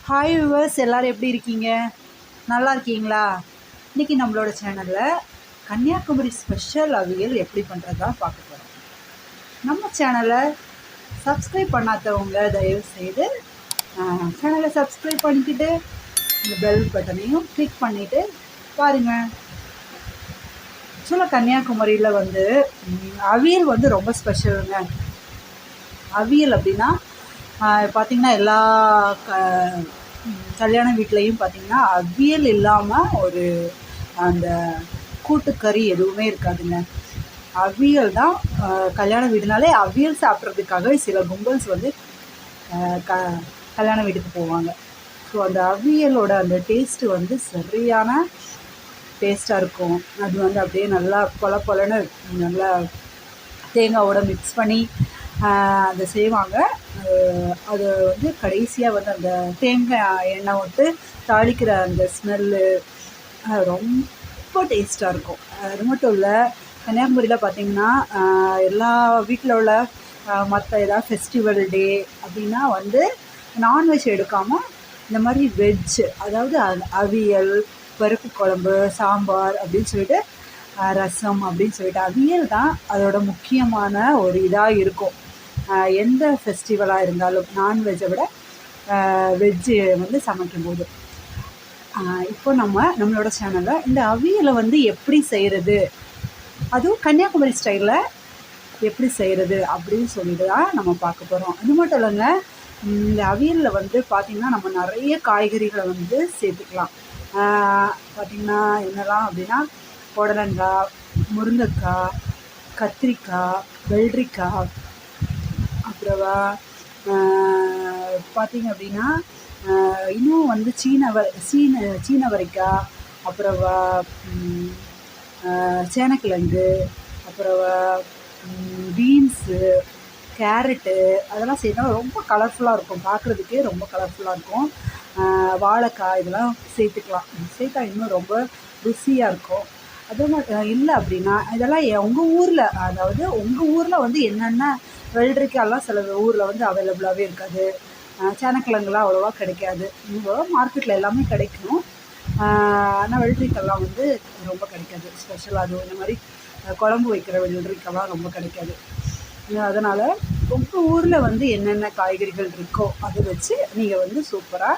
Hi viewers, எல்லோரும் எப்படி இருக்கீங்க? நல்லா இருக்கீங்களா? இன்றைக்கி நம்மளோட சேனலில் கன்னியாகுமரி ஸ்பெஷல் அவியல் எப்படி பண்ணுறதா பார்க்க போகிறோம். நம்ம சேனலை சப்ஸ்கிரைப் பண்ணாதவங்க தயவுசெய்து சேனலை சப்ஸ்கிரைப் பண்ணிக்கிட்டு இந்த பெல் பட்டனையும் கிளிக் பண்ணிவிட்டு பாருங்கள். ஆக்சுவலாக கன்னியாகுமரியில் அவியல் ரொம்ப ஸ்பெஷலுங்க. அவியல் அப்படின்னா பார்த்திங்கன்னா எல்லா கல்யாண வீட்லேயும் பார்த்திங்கன்னா அவியல் இல்லாமல் ஒரு அந்த கூட்டுக்கறி எதுவுமே இருக்காதுங்க. அவியல் தான் கல்யாண வீடுனாலே அவியல் சாப்பிட்றதுக்காக சில கும்பல்ஸ் கல்யாண வீட்டுக்கு போவாங்க. ஸோ அந்த அவியலோட அந்த டேஸ்ட்டு சரியான டேஸ்ட்டாக இருக்கும். அது அப்படியே நல்லா பொலன்னு நல்லா தேங்காவோட மிக்ஸ் பண்ணி அதை செய்வாங்க. அது கடைசியாக அந்த தேங்காய் எண்ணெய் விட்டு தாளிக்கிற அந்த ஸ்மெல்லு ரொம்ப டேஸ்ட்டாக இருக்கும். அது மட்டும் இல்லை, கன்னியாகுமரியில் பார்த்திங்கன்னா எல்லா வீட்டில் உள்ள மற்ற ஏதாவது ஃபெஸ்டிவல் டே அப்படின்னா நான்வெஜ் எடுக்காமல் இந்த மாதிரி வெஜ்ஜு, அதாவது அவியல், பருப்பு குழம்பு, சாம்பார் அப்படின்னு சொல்லிட்டு ரசம் அப்படின்னு சொல்லிட்டு அவியல் தான் அதோட முக்கியமான ஒரு இதாக இருக்கும். எந்த ஃபெஸ்டிவலாக இருந்தாலும் நான்வெஜ்ஜை விட வெஜ்ஜு சமைக்கும்போது. இப்போ நம்மளோட சேனலில் இந்த அவியலை எப்படி செய்கிறது, அதுவும் கன்னியாகுமரி ஸ்டைலில் எப்படி செய்கிறது அப்படின்னு சொல்லிட்டு தான் நம்ம பார்க்க போகிறோம். அது மட்டும் இல்லைங்க, இந்த அவியலில் பார்த்திங்கன்னா நம்ம நிறைய காய்கறிகளை சேர்த்துக்கலாம். பார்த்திங்கன்னா என்னெல்லாம் அப்படின்னா புடலங்காய், முருங்கைக்காய், கத்திரிக்காய், வெள்ளரிக்காய், அப்புறமா பார்த்திங்க அப்படின்னா இன்னும் சீனவரைக்காய், அப்புறமா சேனக்கிழங்கு, அப்புறமா பீன்ஸு, கேரட்டு, அதெல்லாம் சேர்த்தா ரொம்ப கலர்ஃபுல்லாக இருக்கும். பார்க்குறதுக்கே ரொம்ப கலர்ஃபுல்லாக இருக்கும். வாழைக்காய் இதெல்லாம் சேர்த்துக்கலாம். சேர்த்தா இன்னும் ரொம்ப ருசியாக இருக்கும். அது மட்டும் இல்லை அப்படின்னா இதெல்லாம் உங்கள் ஊரில், அதாவது உங்கள் ஊரில் என்னென்ன வெள்ளரிக்காயெல்லாம் சில ஊரில் அவைலபிளாகவே இருக்காது. சேனக்கிழங்குலாம் அவ்வளோவா கிடைக்காது. இங்கே மார்க்கெட்டில் எல்லாமே கிடைக்கும். ஆனால் வெள்ளரிக்காயெல்லாம் ரொம்ப கிடைக்காது. ஸ்பெஷலாக அதுவும் இந்த மாதிரி குழம்பு வைக்கிற வெள்ளரிக்காயெல்லாம் ரொம்ப கிடைக்காது. அதனால் உங்கள் ஊரில் என்னென்ன காய்கறிகள் இருக்கோ அதை வச்சு நீங்கள் சூப்பராக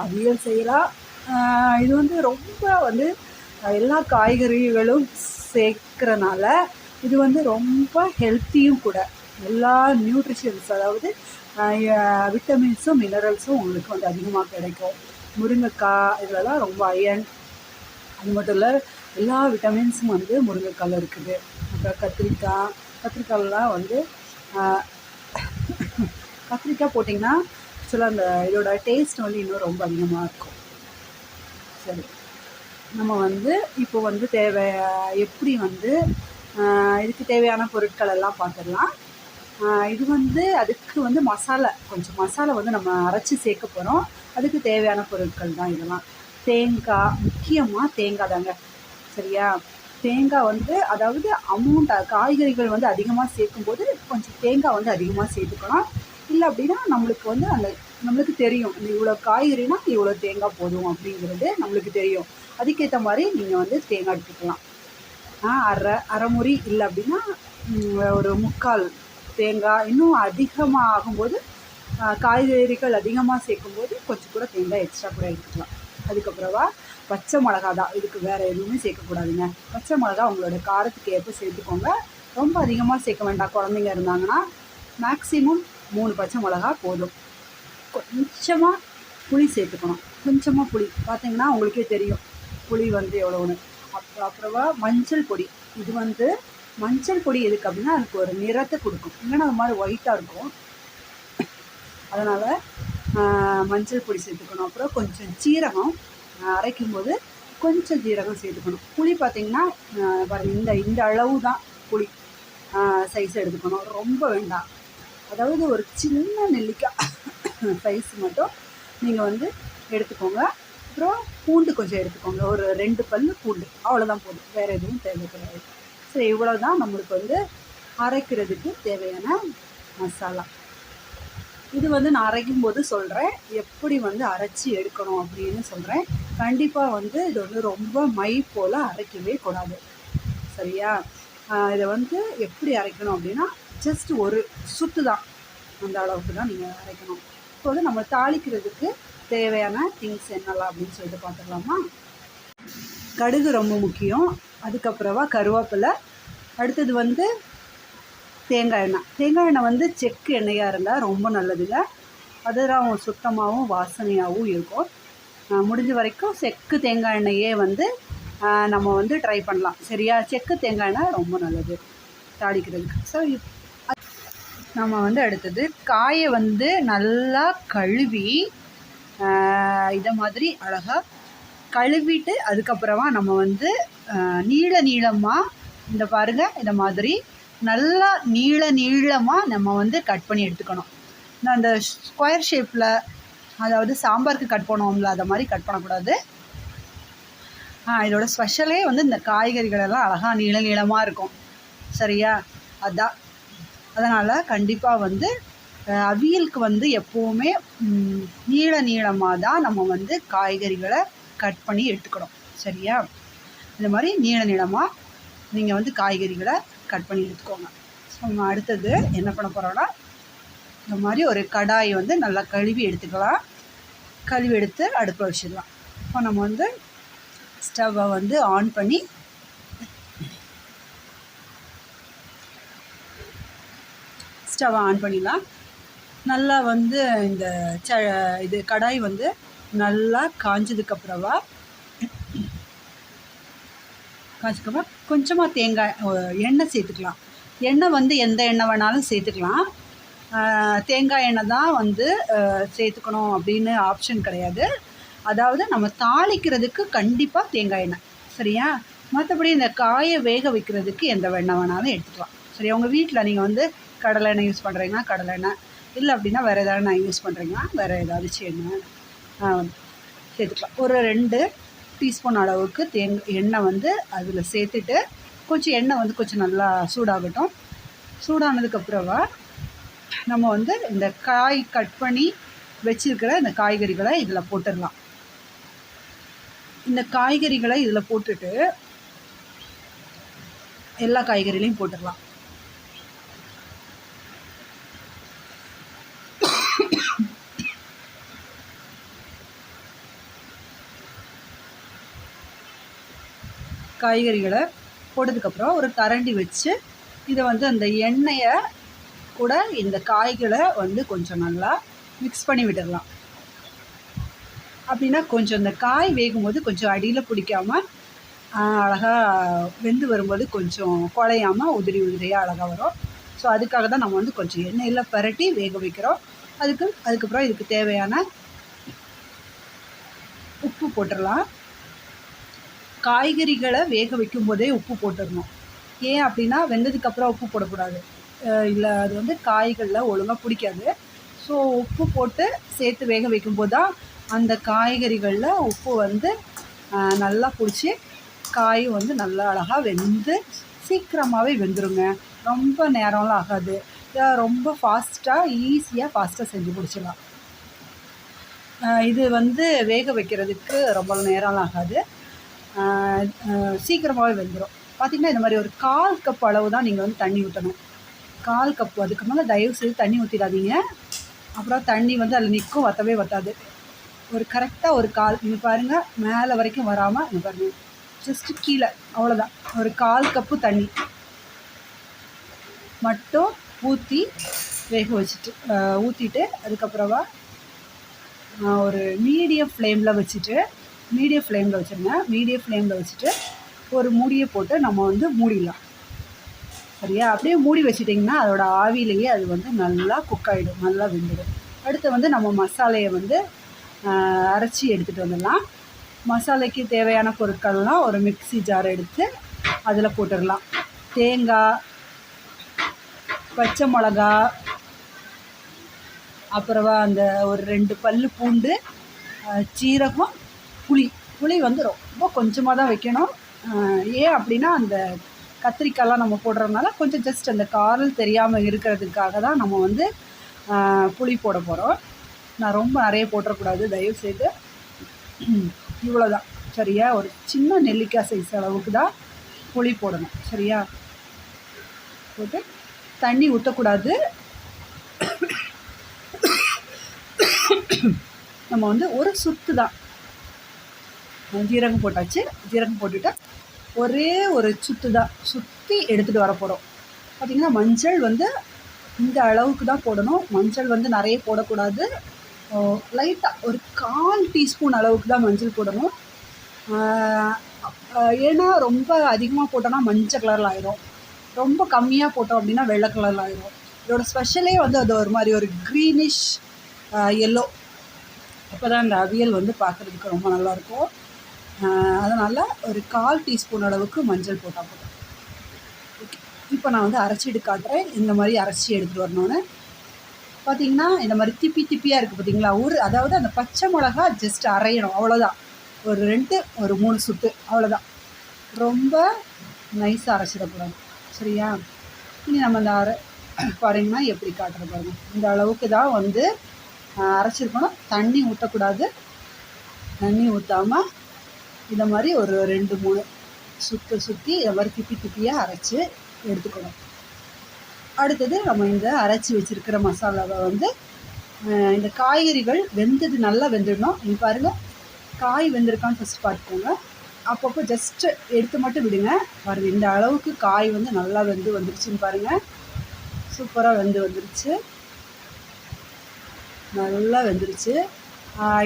அவியல் செய்யலாம். இது ரொம்ப எல்லா காய்கறிகளும் சேர்க்குறனால இது ரொம்ப ஹெல்த்தியும் கூட. எல்லா நியூட்ரிஷன்ஸ், அதாவது விட்டமின்ஸும் மினரல்ஸும் உங்களுக்கு அதிகமாக கிடைக்கும். முருங்கைக்காய் இதிலலாம் ரொம்ப அயர்ன். அது மட்டும் இல்லை, எல்லா விட்டமின்ஸும் முருங்கைக்காயில் இருக்குது. அப்புறம் கத்திரிக்காயெலாம் கத்திரிக்காய் போட்டிங்கன்னா ஆக்சுவலாக அந்த இதோட டேஸ்ட் இன்னும் ரொம்ப அதிகமாக இருக்கும். சரி, நம்ம இப்போ தேவை எப்படி இதுக்கு தேவையான பொருட்கள் எல்லாம் பார்த்துடலாம். இது அதுக்கு மசாலா, கொஞ்சம் மசாலா நம்ம அரைச்சி சேர்க்க போகிறோம். அதுக்கு தேவையான பொருட்கள் தான் இதெல்லாம். தேங்காய், முக்கியமாக தேங்காய் தாங்க. சரியா? தேங்காய் அதாவது காய்கறிகள் அதிகமாக சேர்க்கும்போது கொஞ்சம் தேங்காய் அதிகமாக சேர்த்துக்கலாம். இல்லை அப்படின்னா நம்மளுக்கு தெரியும், இவ்வளோ காய்கறினா இவ்வளோ தேங்காய் போதும் அப்படிங்கிறது நம்மளுக்கு தெரியும். அதுக்கேற்ற மாதிரி நீங்கள் தேங்காய் எடுத்துக்கலாம். அரை முறி, இல்லை அப்படின்னா ஒரு 3/4 தேங்காய். இன்னும் அதிகமாக ஆகும்போது காய்கறிகள் அதிகமாக சேர்க்கும்போது கொஞ்சம் கூட தேங்காய் எக்ஸ்ட்ரா கூட எடுத்துக்கலாம். அதுக்கப்புறமா பச்சை மிளகா தான், இதுக்கு வேறு எதுவுமே சேர்க்கக்கூடாதுங்க. பச்சை மிளகா உங்களோட காரத்துக்கு ஏற்ப சேர்த்துக்கோங்க. ரொம்ப அதிகமாக சேர்க்க வேண்டாம். குழந்தைங்க இருந்தாங்கன்னா மேக்ஸிமம் 3 பச்சை மிளகா போதும். கொஞ்சமாக புளி சேர்த்துக்கணும். கொஞ்சமாக புளி, பார்த்திங்கன்னா உங்களுக்கே தெரியும் புளி எவ்வளோன்னு. அப்புறமா மஞ்சள் பொடி. இது மஞ்சள் பொடி எதுக்கு அப்படின்னா அதுக்கு ஒரு நிறத்தை கொடுக்கும். இல்லைன்னா அது மாதிரி ஒயிட்டாக இருக்கும். அதனால் மஞ்சள் பொடி சேர்த்துக்கணும். அப்புறம் கொஞ்சம் சீரகம், அரைக்கும்போது கொஞ்சம் ஜீரகம் சேர்த்துக்கணும். புளி பார்த்திங்கன்னா பாருங்கள், இந்த அளவு தான் புளி சைஸ் எடுத்துக்கணும். ரொம்ப வேண்டாம். அதாவது ஒரு சின்ன நெல்லிக்காய் சைஸ் மட்டும் நீங்கள் எடுத்துக்கோங்க. அப்புறம் பூண்டு கொஞ்சம் எடுத்துக்கோங்க. ஒரு 2 பல் பூண்டு, அவ்வளோதான் போதும். வேறு எதுவும் தேவைப்படாது. சரி, இவ்வளோ தான் நம்மளுக்கு அரைக்கிறதுக்கு தேவையான மசாலா. இது வந்து நான் அரைக்கும் போது சொல்கிறேன், எப்படி வந்து அரைச்சி எடுக்கணும் அப்படின்னு சொல்கிறேன். கண்டிப்பாக வந்து இது வந்து ரொம்ப மை போல் அரைக்கவே கூடாது. சரியா? இதை வந்து எப்படி அரைக்கணும் அப்படின்னா, ஜஸ்ட் ஒரு சுத்து தான், அந்த அளவுக்கு தான் நீங்கள் அரைக்கணும். இப்போ வந்து நம்ம தாளிக்கிறதுக்கு தேவையான திங்ஸ் என்னலாம் அப்படின்னு சொல்லிட்டு பார்த்துக்கலாமா? கடுகு ரொம்ப முக்கியம். அதுக்கப்புறமா கருவேப்பிலை. அடுத்தது வந்து தேங்காய் எண்ணெய். தேங்காய் எண்ணெய் வந்து செக்கு எண்ணெயாக இருந்தால் ரொம்ப நல்லதுங்க. அதுதான் சுத்தமாகவும் வாசனையாகவும் இருக்கும். முடிஞ்ச வரைக்கும் செக்கு தேங்காய் எண்ணெயே வந்து நம்ம வந்து ட்ரை பண்ணலாம். சரியா? செக்கு தேங்காய் எண்ணெய் ரொம்ப நல்லது தாளிக்கிறதுக்கு. ஸோ நம்ம வந்து அடுத்தது காயை வந்து நல்லா கழுவி இதை மாதிரி அழகாக கழுவிட்டு அதுக்கப்புறமா நம்ம வந்து நீளமாக இந்த பாருங்கள், இதை மாதிரி நல்லா நீளமாக நம்ம வந்து கட் பண்ணி எடுத்துக்கணும். அந்த ஸ்கொயர் ஷேப்பில், அதாவது சாம்பாருக்கு கட் பண்ணுவோம்ல, அதை மாதிரி கட் பண்ணக்கூடாது. இதோட ஸ்பெஷலே வந்து இந்த காய்கறிகளெல்லாம் அழகாக நீளமாக இருக்கும். சரியா? அதனால் கண்டிப்பாக வந்து அவியலுக்கு வந்து எப்போவுமே நீளமாக தான் நம்ம வந்து காய்கறிகளை கட் பண்ணி எடுத்துக்கணும். சரியா? இந்த மாதிரி நீளமாக நீங்கள் வந்து காய்கறிகளை கட் பண்ணி எடுத்துக்கோங்க. ஸோ நம்ம அடுத்தது என்ன பண்ண போகிறோன்னா, இந்த மாதிரி ஒரு கடாய் வந்து நல்லா கழுவி எடுத்துக்கலாம். கழுவி எடுத்து அடுப்பில் வச்சிடலாம். இப்போ நம்ம வந்து ஸ்டவ்வை வந்து ஆன் பண்ணி ஸ்டவ்வை ஆன் பண்ணிடலாம். நல்லா வந்து இந்த இது கடாய் வந்து நல்லா காஞ்சதுக்கப்புறமா கொஞ்சமாக தேங்காய் எண்ணெய் சேர்த்துக்கலாம். எண்ணெய் வந்து எந்த எண்ணெய் வேணாலும் சேர்த்துக்கலாம். தேங்காய் எண்ணெய் தான் வந்து சேர்த்துக்கணும் அப்படின்னு ஆப்ஷன் கிடையாது. அதாவது நம்ம தாளிக்கிறதுக்கு கண்டிப்பாக தேங்காய் எண்ணெய். சரியா? மற்றபடி இந்த காயை வேக வைக்கிறதுக்கு எந்த எண்ணெய் வேணாலும் எடுத்துக்கலாம். சரியா? உங்கள் வீட்டில் நீங்கள் வந்து கடலை எண்ணெய் யூஸ் பண்ணுறீங்கன்னா கடலை எண்ணெய், இல்லை அப்படின்னா வேறு ஏதாவது எண்ணெய் யூஸ் பண்ணுறீங்கன்னா வேறு ஏதாச்சும் எண்ணெய் சேர்த்துக்கலாம். ஒரு 2 டீஸ்பூன் அளவுக்கு எண்ணெய் வந்து அதில் சேர்த்துட்டு கொஞ்சம் எண்ணெய் வந்து கொஞ்சம் நல்லா சூடாகட்டும். சூடானதுக்கப்புறமா நம்ம வந்து இந்த காய் கட் பண்ணி வச்சுருக்கிற இந்த காய்கறிகளை இதில் போட்டுடலாம். இந்த காய்கறிகளை இதில் போட்டுட்டு எல்லா காய்கறிகளையும் போட்டுடலாம். காய்கறிகளை போட்டதுக்கப்புறம் ஒரு கரண்டி வச்சு இதை வந்து அந்த எண்ணெயை கூட இந்த காய்களை வந்து கொஞ்சம் நல்லா மிக்ஸ் பண்ணி விட்டுடலாம். அப்படின்னா கொஞ்சம் இந்த காய் வேகும்போது கொஞ்சம் அடியில் பிடிக்காமல் அழகாக வெந்து வரும்போது கொஞ்சம் குழையாமல் உதிரியாக அழகாக வரும். ஸோ அதுக்காக தான் நம்ம வந்து கொஞ்சம் எண்ணெயில் பரட்டி வேக வைக்கிறோம். அதுக்கப்புறம் இதுக்கு தேவையான உப்பு போட்டுடலாம். காய்கறிகளை வேக வைக்கும் போதே உப்பு போட்டுடணும். ஏன் அப்படின்னா வெந்ததுக்கப்புறம் உப்பு போடக்கூடாது. இல்லை, அது வந்து காய்களில் ஒழுங்காக பிடிக்காது. ஸோ உப்பு போட்டு சேர்த்து வேக வைக்கும்போது தான் அந்த காய்கறிகளில் உப்பு வந்து நல்லா பிடிச்சி காயும் வந்து நல்லா அழகாக வெந்து சீக்கிரமாகவே வெந்துருங்க. ரொம்ப நேரம்லாம் ஆகாது. ரொம்ப ஃபாஸ்ட்டாக செஞ்சு முடிச்சிடலாம். இது வந்து வேக வைக்கிறதுக்கு ரொம்ப நேரம்லாம் ஆகாது. சீக்கிரமாகவே வெந்துடும். பார்த்திங்கன்னா இந்த மாதிரி ஒரு 1/4 கப் அளவு தான் நீங்கள் வந்து தண்ணி ஊற்றணும். 1/4 கப்பு. அதுக்கு மேலே தயவு செய்து தண்ணி ஊற்றிடாதீங்க. அப்புறம் தண்ணி வந்து அதில் நிற்கும், வற்றாது. ஒரு கரெக்டாக ஒரு 1/4, நீங்கள் பாருங்கள் மேலே வரைக்கும் வராமல், இங்கே பாருங்கள் ஜஸ்ட்டு கீழே, அவ்வளோதான். ஒரு 1/4 கப்பு தண்ணி மட்டும் ஊற்றி வேக வச்சுட்டு ஊற்றிட்டு அதுக்கப்புறமா ஒரு மீடியம் ஃப்ளேமில் வச்சுருங்க. மீடியம் ஃப்ளேமில் வச்சுட்டு ஒரு மூடியை போட்டு நம்ம வந்து மூடிடலாம். சரியா? அப்படியே மூடி வச்சிட்டிங்கன்னா அதோட ஆவிலேயே அது வந்து நல்லா குக் ஆகிடும், நல்லா வெந்துடும். அடுத்து வந்து நம்ம மசாலையை வந்து அரைச்சி எடுத்துகிட்டு வந்துடலாம். மசாலைக்கு தேவையான பொருட்கள்லாம் ஒரு மிக்ஸி ஜார் எடுத்து அதில் போட்டுடலாம். தேங்காய், பச்சை மிளகா, அப்புறமா அந்த ஒரு 2 பல்லு பூண்டு, சீரகம், புளி வந்து ரொம்ப கொஞ்சமாக தான் வைக்கணும். ஏன் அப்படின்னா அந்த கத்திரிக்காயெலாம் நம்ம போடுறதுனால கொஞ்சம் ஜஸ்ட் அந்த காரம் தெரியாமல் இருக்கிறதுக்காக தான் நம்ம வந்து புளி போட போகிறோம். நான் ரொம்ப நிறைய போட்டுறக்கூடாது, தயவுசெய்து இவ்வளோ தான் சரியா. ஒரு சின்ன நெல்லிக்காய் சைஸ் அளவுக்கு தான் புளி போடணும் சரியா. போட்டு தண்ணி ஊற்றக்கூடாது. நம்ம வந்து ஒரு சுத்து தான் ஜீரகம் போட்டாச்சு. ஜீரகம் போட்டுட்டு ஒரே ஒரு சுத்து தான் சுற்றி எடுத்துகிட்டு வர போகிறோம். பார்த்திங்கன்னா மஞ்சள் வந்து இந்த அளவுக்கு தான் போடணும். மஞ்சள் வந்து நிறைய போடக்கூடாது. லைட்டாக ஒரு 1/4 டீஸ்பூன் அளவுக்கு தான் மஞ்சள் போடணும். ஏன்னா ரொம்ப அதிகமாக போட்டோன்னா மஞ்சள் கலரில் ஆயிடும், ரொம்ப கம்மியாக போட்டோம் அப்படின்னா வெள்ளை கலரில் ஆயிடும். இதோட ஸ்பெஷலே வந்து அது ஒரு மாதிரி ஒரு க்ரீனிஷ் எல்லோ. அப்போ தான் இந்த அவியல் வந்து பார்க்குறதுக்கு ரொம்ப நல்லாயிருக்கும். அதனால் ஒரு 1/4 டீஸ்பூன் அளவுக்கு மஞ்சள் போட்டால் போதும். ஓகே, இப்போ நான் வந்து அரைச்சிட்டு காட்டுறேன். இந்த மாதிரி அரைச்சி எடுத்துகிட்டு வரணுன்னு பார்த்திங்கன்னா இந்த மாதிரி திப்பி திப்பியாக இருக்குது பார்த்திங்களா. அதாவது அந்த பச்சை மிளகா ஜஸ்ட் அரையணும், அவ்வளோதான். ஒரு 2 ஒரு 3 சுத்து அவ்வளோதான். ரொம்ப நைஸாக அரைச்சிடக்கூடாது சரியா. இனி நம்ம இந்த பாருங்கன்னா எப்படி காட்டுற பாருங்கள். இந்த அளவுக்கு தான் வந்து அரைச்சிருக்கணும். தண்ணி ஊற்றக்கூடாது. தண்ணி ஊற்றாமல் இந்த மாதிரி ஒரு 2-3 சுற்றி இதை மாதிரி திப்பி திப்பியாக அரைச்சி எடுத்துக்கணும். அடுத்தது நம்ம இந்த அரைச்சி வச்சுருக்கிற மசாலாவை வந்து இந்த காய்கறிகள் வெந்தது நல்லா வெந்துடணும். இங்கே பாருங்கள், காய் வெந்திருக்கான்னு ஃபஸ்ட் பார்த்துக்கோங்க. அப்பப்போ ஜஸ்ட்டு எடுத்து மட்டும் விடுங்க. பாருங்கள், இந்த அளவுக்கு காய் வந்து நல்லா வந்துருச்சுன்னு பாருங்கள். சூப்பராக வந்துருச்சு, நல்லா வெந்துருச்சு.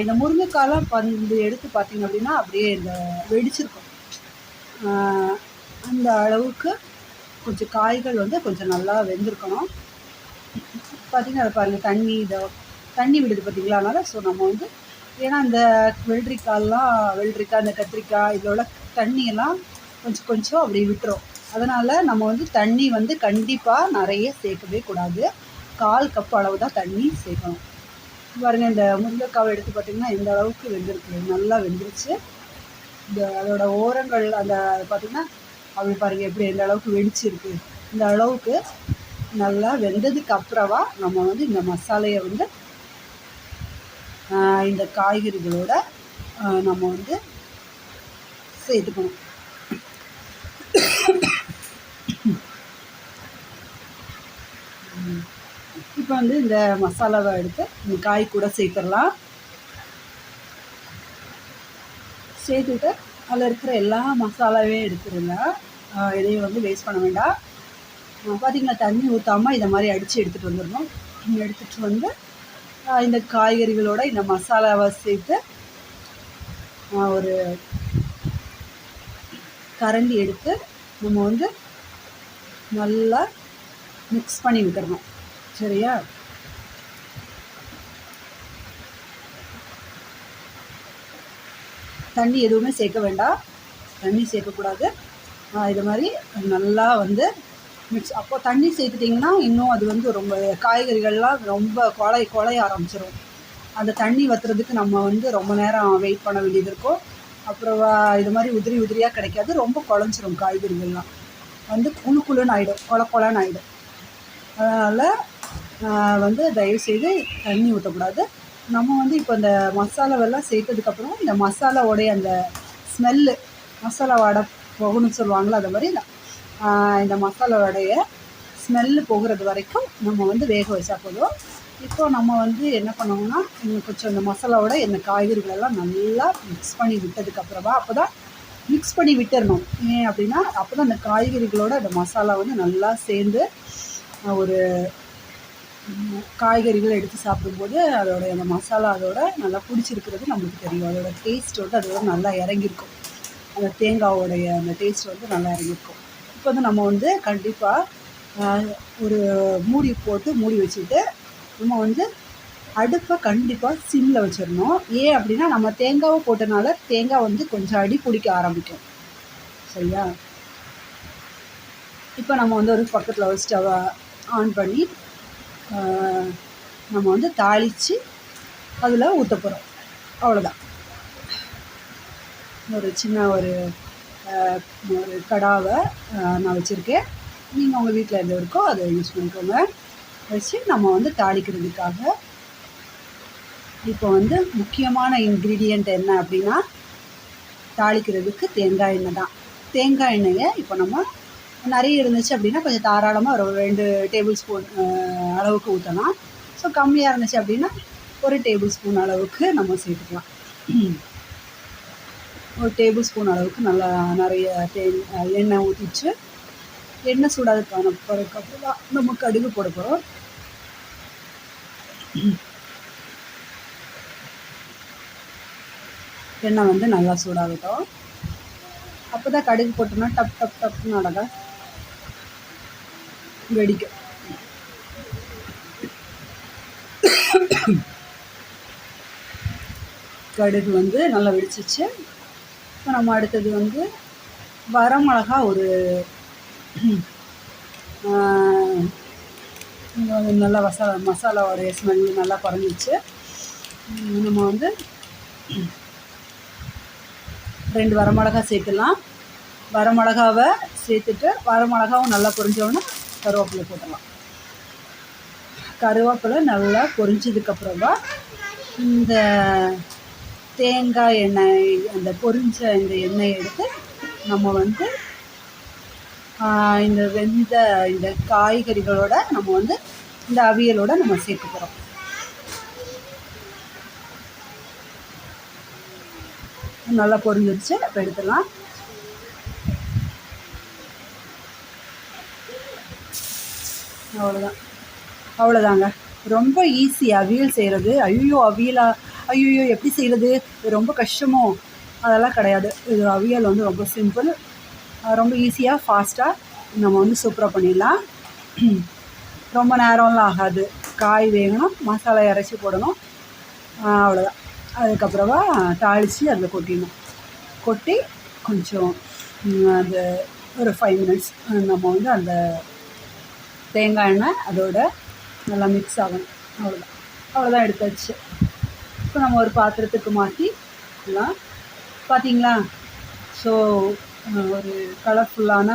இந்த முருங்கைக்காலாம் வந்து எடுத்து பார்த்திங்க அப்படின்னா அப்படியே இந்த வெடிச்சிருக்கும். அந்த அளவுக்கு கொஞ்சம் காய்கள் வந்து கொஞ்சம் நல்லா வெந்திருக்கணும். பார்த்திங்கன்னா அதை பாருங்கள், தண்ணி விடுது பார்த்திங்களா. அதனால் ஸோ நம்ம வந்து ஏன்னா இந்த வெள்ளரிக்காய் இந்த கத்திரிக்காய் இதோட தண்ணியெல்லாம் கொஞ்சம் அப்படி விட்டுரும். அதனால் நம்ம வந்து தண்ணி வந்து கண்டிப்பாக நிறைய சேர்க்கவே கூடாது. 1/4 கப் அளவு தான் தண்ணி சேர்க்கணும். பாருங்கள், இந்த முருங்கைக்காவை எடுத்து பார்த்திங்கன்னா இந்த அளவுக்கு வெந்திருக்கு, நல்லா வெந்துருச்சு. அதோட ஓரங்கள் அந்த பார்த்திங்கன்னா அப்படி பாருங்கள் எப்படி எந்த அளவுக்கு வெடிச்சிருக்கு. இந்த அளவுக்கு நல்லா வெந்ததுக்கு அப்புறமா நம்ம வந்து இந்த மசாலையை வந்து இந்த காய்கறிகளோட நம்ம வந்து சேர்த்துக்கணும். இப்போ வந்து இந்த மசாலாவை எடுத்து இந்த காய் கூட சேர்த்துடலாம். சேர்த்துட்டு அதில் இருக்கிற எல்லா மசாலாவையும் எடுத்துருங்க. இதையும் வந்து வேஸ்ட் பண்ண வேண்டாம். பார்த்திங்கன்னா தண்ணி ஊற்றாமல் இதை மாதிரி அடித்து எடுத்துகிட்டு வந்துடணும். எடுத்துகிட்டு வந்து இந்த காய்கறிகளோட இந்த மசாலாவை சேர்த்து ஒரு கரண்டி எடுத்து நம்ம வந்து நல்லா மிக்ஸ் பண்ணி விட்டுறணும் சரியா. தண்ணி எதுவுமே சேர்க்க வேண்டாம், தண்ணி சேர்க்கக்கூடாது. இது மாதிரி நல்லா வந்து மிக்ஸ். அப்போ தண்ணி சேர்த்துட்டிங்கன்னா இன்னும் அது வந்து ரொம்ப காய்கறிகள்லாம் ரொம்ப குழைய ஆரம்பிச்சிடும். அந்த தண்ணி வற்றுறதுக்கு நம்ம வந்து ரொம்ப நேரம் வெயிட் பண்ண வேண்டியது இருக்கும். அப்புறம் இது மாதிரி உதிரியாக கிடைக்காது, ரொம்ப குழஞ்சிரும். காய்கறிகள்லாம் வந்து குழுன்னு ஆகிடும், கொலன்னு ஆகிடும். அதனால் வந்து தயவுசெய்து தண்ணி ஊற்றக்கூடாது. நம்ம வந்து இப்போ இந்த மசாலாவெல்லாம் சேர்த்ததுக்கப்புறம் இந்த மசாலாவோடைய அந்த ஸ்மெல்லு, மசாலா வாடை போகணும்னு சொல்லுவாங்களோ அது மாதிரி இந்த மசாலாவோடைய ஸ்மெல்லு போகிறது வரைக்கும் நம்ம வந்து வேக வச்சா போதும். இப்போ நம்ம வந்து என்ன பண்ணோம்னா கொஞ்சம் இந்த மசாலாவோட இந்த காய்கறிகளெல்லாம் நல்லா மிக்ஸ் பண்ணி விட்டதுக்கப்புறமா அப்போ தான் மிக்ஸ் பண்ணி விட்டுறணும். ஏன் அப்படின்னா அப்போ தான் அந்த காய்கறிகளோட அந்த மசாலா வந்து நல்லா சேர்ந்து ஒரு காய்கறிகள் எடுத்து சாப்பிடும்போது அதோடைய அந்த மசாலா அதோட நல்லா பிடிச்சிருக்கிறது நம்மளுக்கு தெரியும். அதோட டேஸ்ட் வந்து அதோட நல்லா இறங்கியிருக்கும். அந்த தேங்காவோடைய அந்த டேஸ்ட் வந்து நல்லா இறங்கியிருக்கும். இப்போ வந்து நம்ம வந்து கண்டிப்பாக ஒரு மூடி வச்சுட்டு நம்ம வந்து அடுப்பை கண்டிப்பாக சிம்மில் வச்சிடணும். ஏன் அப்படின்னா நம்ம தேங்காவை போட்டனால தேங்காய் வந்து கொஞ்சம் அடி பிடிக்க ஆரம்பிக்கும் சரியா. இப்போ நம்ம வந்து ஒரு பக்கத்தில் ஒரு ஸ்டவ்வை ஆன் பண்ணி நம்ம வந்து தாளித்து அதில் ஊற்ற போகிறோம். அவ்வளோதான். ஒரு சின்ன ஒரு கடாவை நான் வச்சுருக்கேன். நீங்கள் உங்கள் வீட்டில் எது இருக்கோ அதை யூஸ் பண்ணிக்கோங்க. வச்சு நம்ம வந்து தாளிக்கிறதுக்காக இப்போ வந்து முக்கியமான இன்க்ரீடியண்ட் என்ன அப்படின்னா தாளிக்கிறதுக்கு தேங்காய் எண்ணெய் தான். தேங்காய் எண்ணெயை இப்போ நம்ம நிறைய இருந்துச்சு அப்படின்னா கொஞ்சம் தாராளமாக ஒரு 2 டேபிள் ஸ்பூன் அளவுக்கு ஊற்றலாம். ஸோ கம்மியாக இருந்துச்சு அப்படின்னா 1 டேபிள் ஸ்பூன் அளவுக்கு நம்ம சேர்த்துக்கலாம். 1 டேபிள் ஸ்பூன் அளவுக்கு நல்லா நிறைய எண்ணெய் ஊற்றிச்சு எண்ணெய் சூடாதுக்கான பிறகுக்கப்புறம் நம்ம கடுகு போட போகிறோம். எண்ணெய் வந்து நல்லா சூடாகட்டும். அப்போ தான் கடுகு போட்டோம்னா டப் டப் டப்னு நடக்க வெடிக்கும். கடுகு வந்து நல்லா வெடிச்சிச்சு. இப்போ நம்ம அடுத்தது வந்து வரமிளகா ஒரு நல்லா மசாலாவோடைய ஸ்மெல் நல்லா குறைஞ்சிச்சு. நம்ம வந்து 2 வரமிளகா சேர்த்துலாம். வரமிளகாவை சேர்த்துட்டு வரமிளகாவும் நல்லா பொரிஞ்சோன்னா கருவேப்பிலை போட்டுடலாம். கருவேப்பிலை நல்லா பொரிஞ்சதுக்கப்புறமா இந்த தேங்காய் எண்ணெய் அந்த பொரிஞ்ச இந்த எண்ணெயை எடுத்து நம்ம வந்து இந்த வெந்த இந்த காய்கறிகளோட நம்ம வந்து இந்த அவியலோட நம்ம சேர்க்க போகிறோம். நல்லா பொரிஞ்சிருச்சு. இப்போ எடுத்துடலாம். அவ்வளோதாங்க. ரொம்ப ஈஸி அவியல் செய்கிறது. ஐயோ எப்படி செய்கிறது, இது ரொம்ப கஷ்டமோ, அதெல்லாம் கிடையாது. இது அவியல் வந்து ரொம்ப சிம்பிள், ரொம்ப ஈஸியாக ஃபாஸ்ட்டாக நம்ம வந்து சூப்பராக பண்ணிடலாம். ரொம்ப நேரம்லாம் ஆகாது. காய் வேகணும், மசாலா இறச்சி போடணும், அவ்வளோதான். அதுக்கப்புறமா தாளித்து அதில் கொட்டி கொஞ்சம் அது ஒரு 5 மினிட்ஸ் நம்ம வந்து அந்த தேங்காய் எண்ணெய் அதோட நல்லா மிக்ஸ் ஆகணும். அவ்வளோதான் எடுத்தாச்சு. இப்போ நம்ம ஒரு பாத்திரத்துக்கு மாற்றிக்கலாம். பார்த்தீங்களா? ஸோ ஒரு கலர்ஃபுல்லான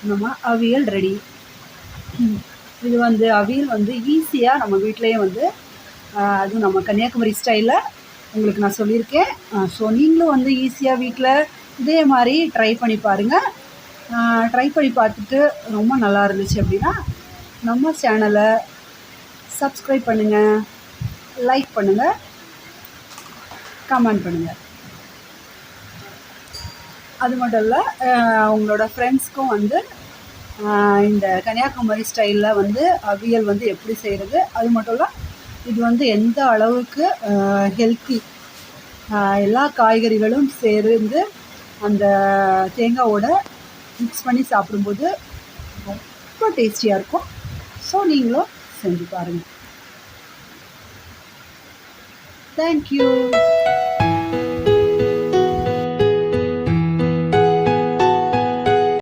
நம்ம அவியல் ரெடி. இது வந்து அவியல் வந்து ஈஸியாக நம்ம வீட்டிலையே வந்து அதுவும் நம்ம கன்னியாகுமரி ஸ்டைலில் உங்களுக்கு நான் சொல்லியிருக்கேன். ஸோ நீங்களும் வந்து ஈஸியாக வீட்டில் இதே மாதிரி ட்ரை பண்ணி பாருங்கள். ட்ரை பண்ணி பார்த்துட்டு ரொம்ப நல்லா இருந்துச்சு அப்படின்னா நம்ம சேனலை சப்ஸ்கிரைப் பண்ணுங்கள், லைக் பண்ணுங்கள், கமெண்ட் பண்ணுங்கள். அது மட்டும் இல்லை, உங்களோட ஃப்ரெண்ட்ஸ்க்கும் வந்து இந்த கன்னியாகுமரி ஸ்டைலில் வந்து அவியல் வந்து எப்படி செய்கிறது, அது மட்டும் இல்லை இது வந்து எந்த அளவுக்கு ஹெல்த்தி, எல்லா காய்கறிகளும் சேர்ந்து அந்த தேங்காவோட மிக்ஸ் பண்ணி சாப்பிடும்போது ரொம்ப டேஸ்டியாக இருக்கும். ஸோ நீங்களும் செஞ்சு பாருங்கள். தேங்க்யூ.